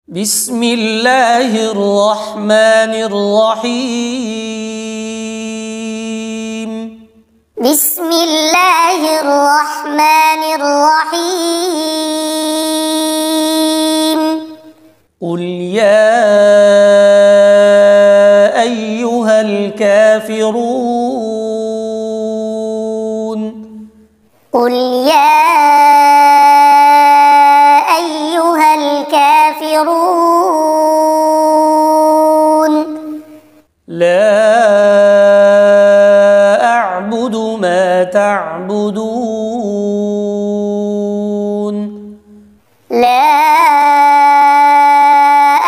بسم الله الرحمن الرحيم. بسم الله الرحمن الرحيم. قل يا أيها الكافرون. قل يا أيها الكافرون. لا أعبد ما تعبدون. لا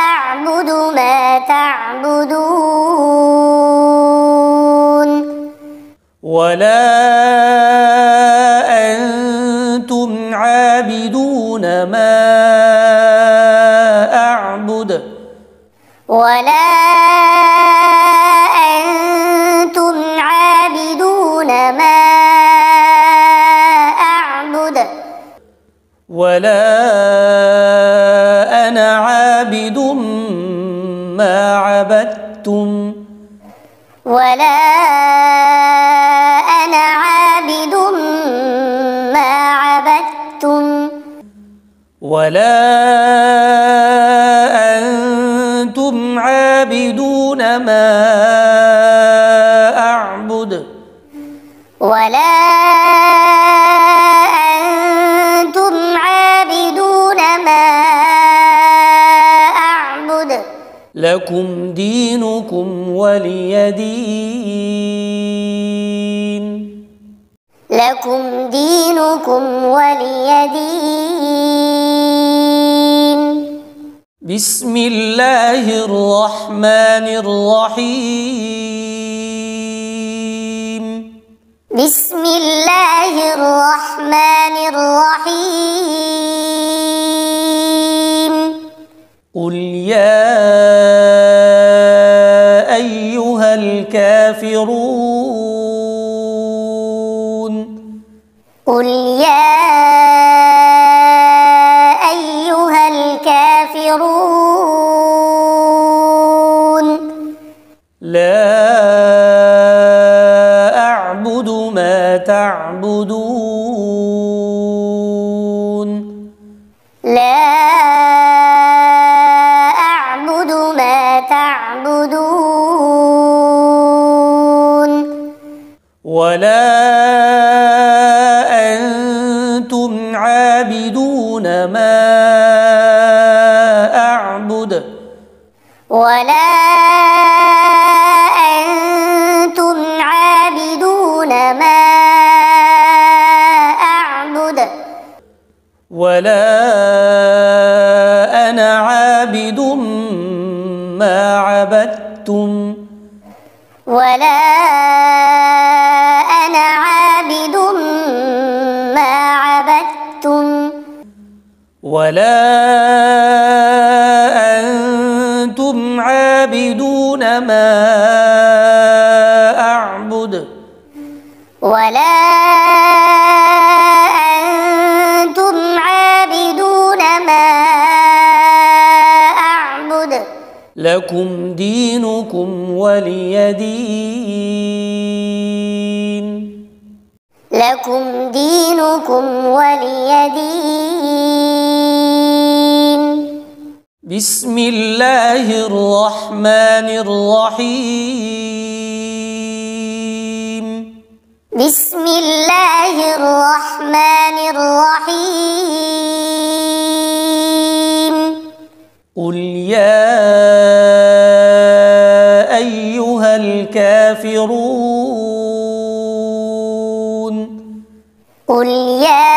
أعبد ما تعبدون. ولا أنتم عابدون ما أعبد. ولا أنتم عابدون ما أعبد. ولا أنا عابد ما عبدتم. ولا أنا عابد ما عبدتم. ولا أنتم عابدون ما أعبد. ولا أنتم عابدون ما أعبد. لكم دينكم ولي دين. لكم دينكم ولي دين. بسم الله الرحمن الرحيم. بسم الله الرحمن الرحيم. قل يا أيها الكافرون. قل يا أيها الكافرون. لا أعبد ما تعبدون. لا أعبد ما تعبدون. ولا أنتم عابدون ما أعبد. ولا أنتم عابدون ما أعبد. ولا أنا عابد ما عبدتم. ولا أنا عابد ما عبدتم. ولا أنتم عابدون ما أعبد. ولا أنتم عابدون ما أعبد. لكم دينكم ولي دين. لكم دينكم ولي دين. بسم الله الرحمن الرحيم. بسم الله الرحمن الرحيم. قل يا أيها الكافرون. قل يا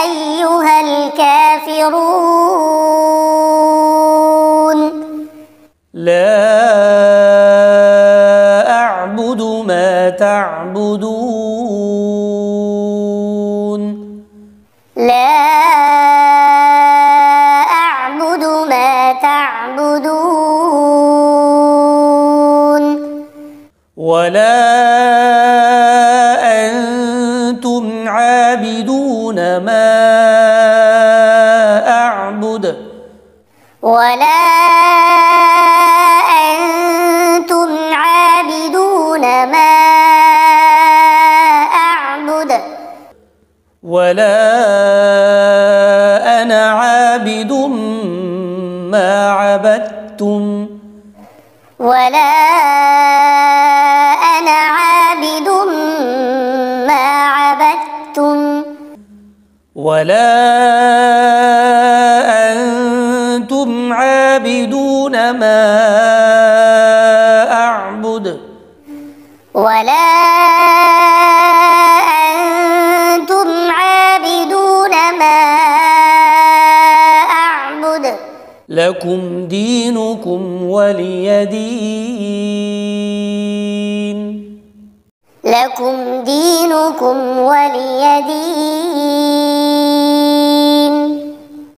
أيها الكافرون. لا أعبد ما تعبدون. لا أعبد ما تعبدون. ولا أنتم عابدون ما أعبد. ولا أنتم عابدون ما أعبد ولا أنا عابد ما عبدتم ولا أنا عابد ما عبدتم ولا أنتم عابدون ما أعبد ولا أنتم عابدون ما أعبد لكم دينكم ولي دين لكم دينكم ولي دين